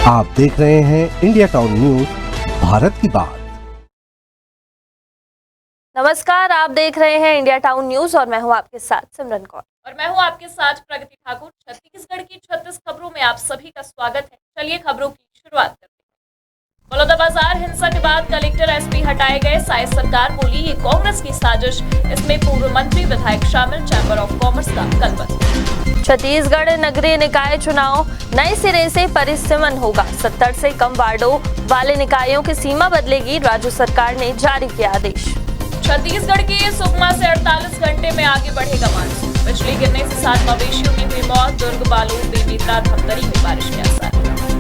आप देख रहे हैं इंडिया टाउन न्यूज, भारत की बात। नमस्कार, आप देख रहे हैं इंडिया टाउन न्यूज और मैं हूं आपके साथ सिमरन कौर। और मैं हूं आपके साथ प्रगति ठाकुर। छत्तीसगढ़ की 36 खबरों में आप सभी का स्वागत है। चलिए खबरों की शुरुआत करते हैं। बलौदाबाजार हिंसा के बाद कलेक्टर एसपी हटाए गए। साई सरकार बोली ये कांग्रेस की साजिश, इसमें पूर्व मंत्री विधायक शामिल। चैंबर ऑफ कॉमर्स का कलबल। छत्तीसगढ़ नगरीय निकाय चुनाव नए सिरे से परिसीमन होगा। 70 से कम वार्डों वाले निकायों की सीमा बदलेगी। राज्य सरकार ने जारी किया आदेश। छत्तीसगढ़ के सुकमा से 48 घंटे में आगे बढ़ेगा मानसून। बिजली गिरने से 7 मवेशियों की हुई मौत। दुर्ग, बालोद, बेमेतरा, धमतरी में बारिश के आसार।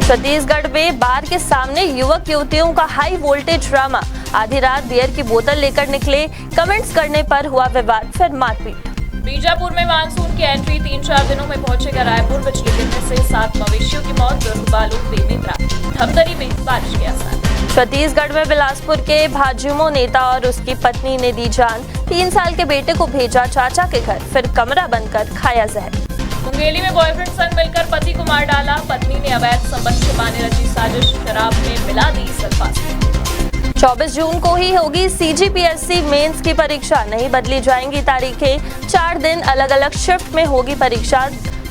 छत्तीसगढ़ में बार के सामने युवक युवतियों का हाई वोल्टेज ड्रामा। आधी रात बियर की बोतल लेकर निकले, कमेंट्स करने पर हुआ विवाद, फिर मारपीट। बीजापुर में मानसून की एंट्री 3-4 दिनों में पहुंचेगा रायपुर। बिजली गिरने से 7 मवेशियों की मौत। दुर्ग, बालोद, बेमेतरा, धमतरी में बारिश के आसार। छत्तीसगढ़ में बिलासपुर के भाजयुमो नेता और उसकी पत्नी ने दी जान। 3 साल के बेटे को भेजा चाचा के घर, फिर कमरा बंद कर खाया जहर। मुंगेली में बॉयफ्रेंड संग मिलकर पति को मार डाला। पत्नी ने अवैध संबंध छिपाने रची साजिश, शराब में मिला दी सल्फास। 24 जून को ही होगी सीजीपीएससी मेंस की परीक्षा, नहीं बदली जाएंगी तारीखें। 4 दिन अलग अलग शिफ्ट में होगी परीक्षा।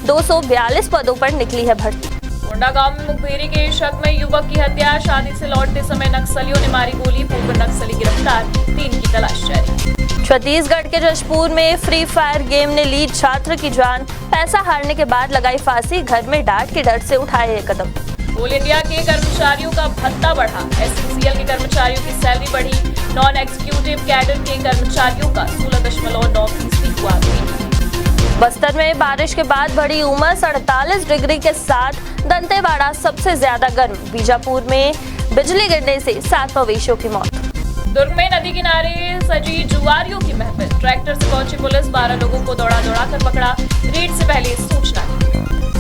242 पदों पर निकली है भर्ती। कोंडागांव में मुखबिरी के शक में युवक की हत्या। शादी से लौटते समय नक्सलियों ने मारी गोली। पूर्व नक्सली गिरफ्तार, 3 की तलाश जारी। छत्तीसगढ़ के जशपुर में फ्री फायर गेम ने ली छात्र की जान। पैसा हारने के बाद लगाई फांसी, घर में डांट के डर से उठाए ये कदम। कोल इंडिया के कर्मचारियों का भत्ता बढ़ा। एससीसीएल के कर्मचारियों की सैलरी बढ़ी। नॉन एग्जीक्यूटिव कैडर के कर्मचारियों का 16.9% हुआ। बस्तर में बारिश के बाद बढ़ी उमस। 48 डिग्री के साथ दंतेवाड़ा सबसे ज्यादा गर्म। बीजापुर में बिजली गिरने से 7 मवेशियों की मौत। दुर्ग में नदी किनारे सजी जुआरियों की महफिल। ट्रैक्टर से पहुंची पुलिस, 12 लोगों को दौड़ा कर पकड़ा। रेड से पहले सूचना दी।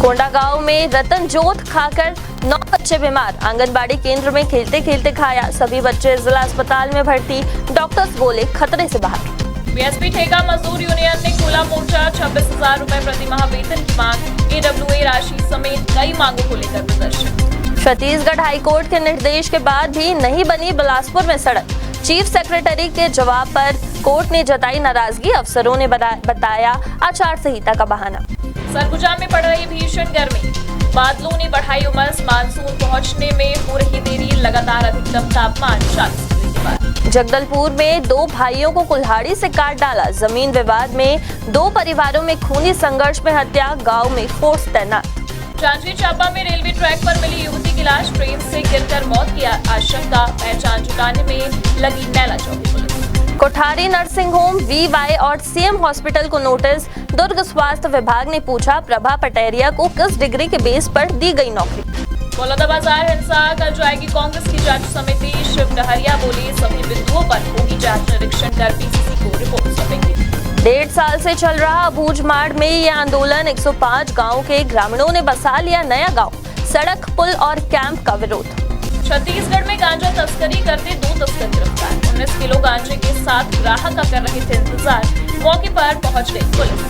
कोंडागांव में रतन जोत खाकर 9 बच्चे बीमार। आंगनबाड़ी केंद्र में खेलते खेलते खाया। सभी बच्चे जिला अस्पताल में भर्ती। डॉक्टर्स बोले खतरे से बाहर। बीएसपी ठेका मजदूर यूनियन ने खोला मोर्चा। 26,000 रुपए प्रति माह वेतन की मांग। एडब्ल्यूए राशि समेत कई मांगों को लेकर प्रदर्शन। छत्तीसगढ़ हाईकोर्ट के निर्देश के बाद भी नहीं बनी बिलासपुर में सड़क। चीफ सेक्रेटरी के जवाब पर कोर्ट ने जताई नाराजगी। अफसरों ने बताया आचार संहिता का बहाना। सरगुजा में पड़ रही भीषण गर्मी। बादलों ने बढ़ाई उमस। मानसून पहुंचने में हो रही देरी। लगातार अधिकतम तापमान 40 डिग्री के पार। जगदलपुर में 2 भाइयों को कुल्हाड़ी से काट डाला। जमीन विवाद में 2 परिवारों में खूनी संघर्ष में हत्या। गांव में फोर्स तैनात। जांजगीर चांपा में रेलवे ट्रैक पर मिली युवती की लाश। ट्रेन से गिरकर मौत की आशंका। पहचान जुटाने में लगी नैला चौकी police. Kothari nursing home, VY और सीएम हॉस्पिटल को नोटिस। दुर्ग स्वास्थ्य विभाग ने पूछा प्रभा पटेरिया को किस डिग्री के बेस पर दी गई नौकरी। बलौदाबाजार हिंसा, कल जाएगी कांग्रेस की जांच समिति। शिव डहरिया बोली सभी बिंदुओं पर होगी जांच, निरीक्षण कर पीसीसी को रिपोर्ट सौंपेंगे। 1.5 साल से चल रहा बूझमाड़ में ये आंदोलन। 105 गांव के ग्रामीणों ने बसा लिया नया गांव। सड़क, पुल और कैंप का विरोध। छत्तीसगढ़ में गांजा तस्करी करते 2 तस्कर गिरफ्तार। 19 किलो गांजे के साथ ग्राहक कर रहे थे इंतजार। मौके पर पहुंच गई पुलिस।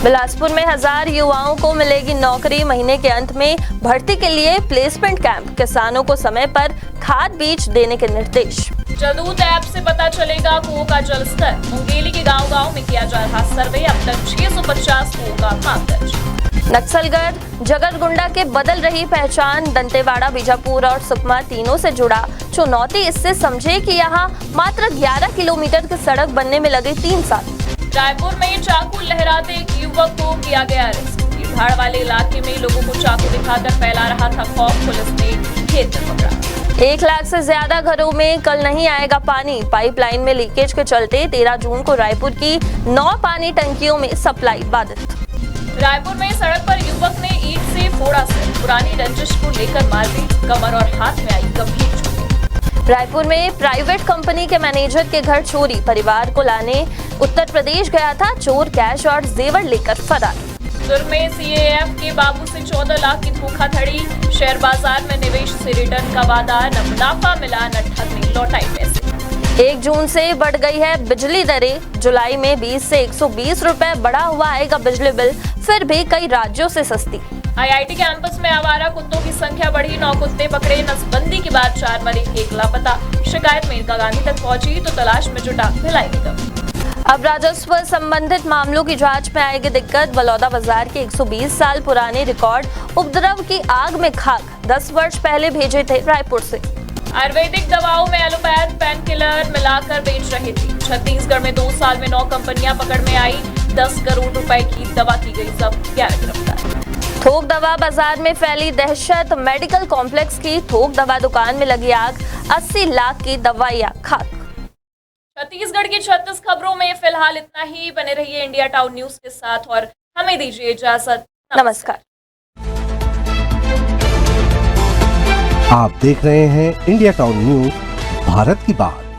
बिलासपुर में 1000 युवाओं को मिलेगी नौकरी। महीने के अंत में भर्ती के लिए प्लेसमेंट कैंप। किसानों को समय पर खाद बीज देने के निर्देश। जदूत ऐप से पता चलेगा कुओं का जल स्तर। मुंगेली के गांव-गांव में किया जा रहा सर्वे। अब तक 650 कुओं का माप दर्ज। नक्सलगढ़ जगरगुंडा के बदल रही पहचान। दंतेवाड़ा, बीजापुर और सुकमा तीनों से जुड़ा चुनौती इससे समझे कि यहाँ मात्र 11 किलोमीटर की सड़क बनने में लगे 3 साल। रायपुर में चाकू लहराते एक युवक को किया गया अरेस्ट। भीड़ वाले इलाके में लोगों को चाकू दिखाकर फैला रहा था खौफ। पुलिस ने घेर कर पकड़ा। 1 लाख से ज्यादा घरों में कल नहीं आएगा पानी। पाइपलाइन में लीकेज के चलते 13 जून को रायपुर की 9 पानी टंकियों में सप्लाई बाधित। रायपुर में सड़क पर युवक ने ईंट से फोड़ा सिर। पुरानी रंजिश को लेकर मारपीट। कमर और हाथ में आई गंभीर चोटें। रायपुर में प्राइवेट कंपनी के मैनेजर के घर चोरी। परिवार को लाने उत्तर प्रदेश गया था चोर। कैश और जेवर लेकर फरार। दुर्ग में सीएएफ के बाबू से 14 लाख की धोखाधड़ी। शेयर बाजार में निवेश से रिटर्न का वादा। न मुनाफा मिला, न ठग ने लौटाई पैसे। 1 जून से बढ़ गई है बिजली दरें। जुलाई में 20 से 120 रुपए बढ़ा हुआ आएगा बिजली बिल। फिर भी कई राज्यों से सस्ती। आईआईटी कैंपस में आवारा कुत्तों की संख्या बढ़ी, 9 कुत्ते पकड़े, नसबंदी के बाद 4 मरे, 1 लापता। शिकायत मेनका गांधी तक पहुंची तो तलाश में जुटा भिलाई निगम। अब राजस्व संबंधित मामलों की जांच में आएगी दिक्कत। बलौदा बाजार के 120 साल पुराने रिकॉर्ड उपद्रव की आग में खाक, 10 वर्ष पहले भेजे थे रायपुर से। आयुर्वेदिक दवाओं में एलोपैथ पेन किलर मिलाकर बेच रही थी। छत्तीसगढ़ में 2 साल में 9 कंपनियां पकड़ में आई, 10 करोड़ रुपए की दवा की गई जब्त, 11 गिरफ्तार। थोक दवा बाजार में फैली दहशत, मेडिकल कॉम्प्लेक्स की थोक दवा दुकान में लगी आग, 80 लाख की दवाइयां खाक। छत्तीसगढ़ की 36 खबरों में फिलहाल इतना ही। बने रहिए इंडिया टाउन न्यूज के साथ और हमें दीजिए इजाजत। नमस्कार। आप देख रहे हैं इंडिया टाउन न्यूज, भारत की बात।